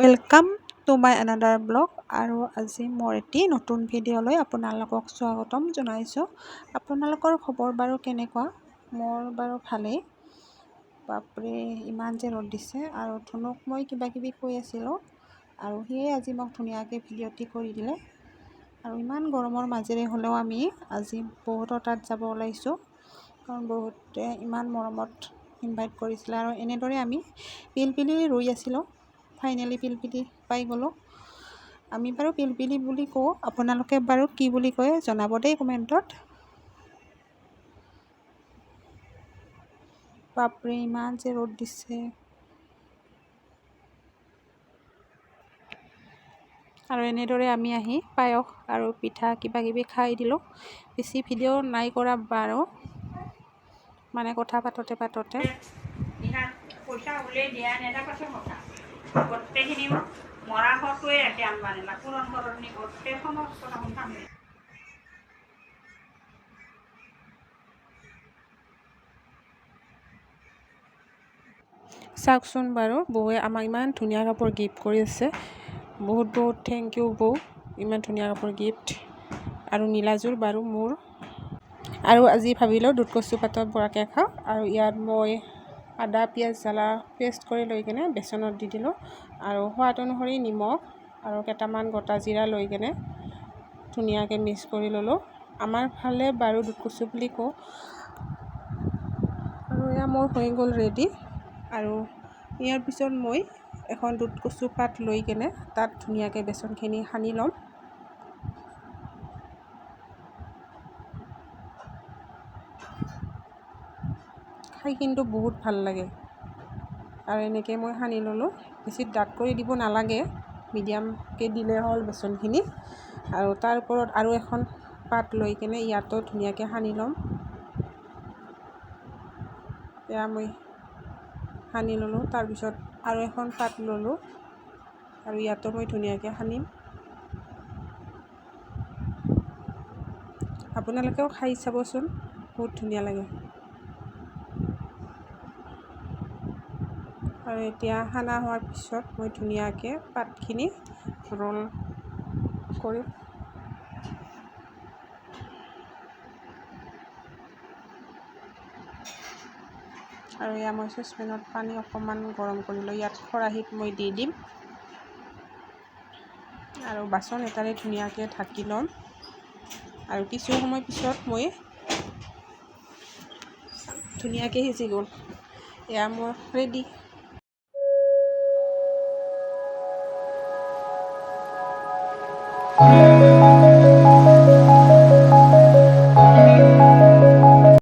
Welcome to my another blog. আৰু আজি মোৰ এটি নতুন ভিডিঅ'লৈ আপোনালোকক স্বাগতম জনাইছোঁ। আপোনালোকৰ খবৰ বাৰু কেনেকুৱা? মোৰ বাৰু ভালেই। বাপৰে ইমান যে ৰ'দ দিছে, আৰু ধুনুক মই কিবাকিবি কৈ আছিলোঁ আৰু সিয়ে আজি মোক ধুনীয়াকৈ ভিডিঅ'টি কৰি দিলে। আৰু ইমান গৰমৰ মাজেৰে হ'লেও আমি আজি বহুতৰ তাত যাব ওলাইছোঁ, কাৰণ বহুতে ইমান মৰমত ইনভাইট কৰিছিলে। আৰু এনেদৰে আমি পিলপিলি ৰুই আছিলোঁ। ফাইনেলি পিলপিলি পাই গ'লোঁ। আমি বাৰু পিলপিলি বুলি কওঁ, আপোনালোকে বাৰু কি বুলি কয় জনাব দেই কমেণ্টত। বাপৰে ইমান যে ৰ'দ দিছে। আৰু এনেদৰে আমি আহি পায়স আৰু পিঠা কিবাকিবি খাই দিলোঁ। বেছি ভিডিঅ' নাই কৰা বাৰু, মানে কথা পাতোঁতে পইচা উলিয়াই দিয়া নেদা পাছত কথা গোটেইখিনি মৰা ঘৰটোৱে একে আনবানে না পুৰণ ঘৰত নি গোটেই সমস্ত তামোল খামে। চাওকচোন বাৰু, বৌয়ে আমাক ইমান ধুনীয়া কাপোৰ গিফ্ট কৰি আছে। বহুত বহুত থেংক ইউ বৌ, ইমান ধুনীয়া কাপোৰ গিফ্ট। আৰু নীলাযোৰ বাৰু মোৰ। আৰু আজি ভাবিলোঁ দুধ কচু পাতত বৰাকৈ খাওঁ। আৰু ইয়াত মই আদা পিঁয়াজ জ্বালা পেষ্ট কৰি লৈ কিনে বেচনত দি দিলোঁ, আৰু সোৱাদ অনুসৰি নিমখ আৰু কেইটামান গোটা জিৰা লৈ কিনে ধুনীয়াকৈ মিক্স কৰি ল'লোঁ। আমাৰ ফালে বাৰু দুধ কচু বুলি কওঁ। আৰু এয়া মোৰ হৈ গ'ল ৰেডি। আৰু ইয়াৰ পিছত মই এখন দুধ কচু পাত লৈ কিনে তাত ধুনীয়াকৈ বেচনখিনি সানি ল'ম। খাই কিন্তু বহুত ভাল লাগে। আৰু এনেকৈ মই সানি ল'লোঁ। বেছি ডাঠ কৰি দিব নালাগে, মিডিয়ামকৈ দিলে হ'ল বেচনখিনি। আৰু তাৰ ওপৰত আৰু এখন পাত লৈ কিনে ইয়াতো ধুনীয়াকৈ সানি ল'ম। এয়া মই সানি ল'লোঁ। তাৰপিছত আৰু এখন পাত ল'লোঁ, আৰু ইয়াতো মই ধুনীয়াকৈ সানিম। আপোনালোকেও খাই চাবচোন, বহুত ধুনীয়া লাগে। আৰু এতিয়া সানা হোৱাৰ পিছত মই ধুনীয়াকৈ পাতখিনি ৰোল কৰিম। আৰু এয়া মই চচপেনত পানী অকণমান গৰম কৰি লৈ ইয়াত খৰাহীত মই দি দিম, আৰু বাচন এটাৰে ধুনীয়াকৈ ঢাকি ল'ম। আৰু কিছু সময় পিছত মই ধুনীয়াকৈ সিজি গ'ল। এয়া মোৰ ৰেডি।